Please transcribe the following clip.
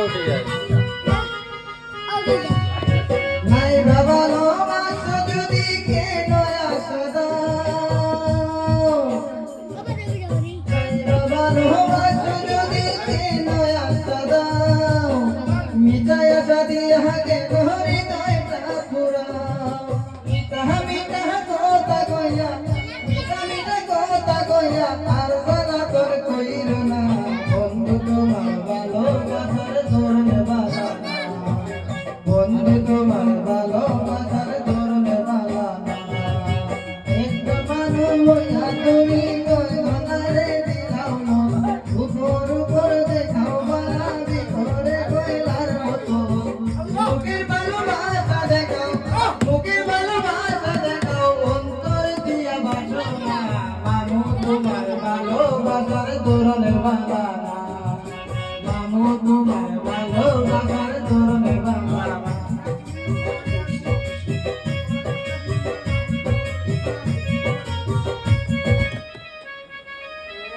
উঠে যায়। নাই ভালোবাসা যদি কেন আসো দাও, নাই ভালোবাসা যদি কেন আসো দাও, মিটায় যদি হাকে ঘরে দয়টা পুরাও। মিঠা মিঠা কথা কইয়া, মিঠা মিঠা কথা কইয়া আর সারা তোর কইর না, বন্ধু তোমার ভালোবাসার ধরনে বাধা না, বন্ধু তোমার ভালোবাসার ধরনে বাধা না। একটা মানুষ হইয়া তুমি গয়নারে দিলাও মন, উপর উপর দেখাও বালা ভিতরে কইলার মতো। মুখের ভালোবাসা দেখাও, মুখের ভালোবাসা দেখাও, অন্তর দিয়া বাসো না, মানুষ তোমার ভালোবাসার ধরনে বাধা না।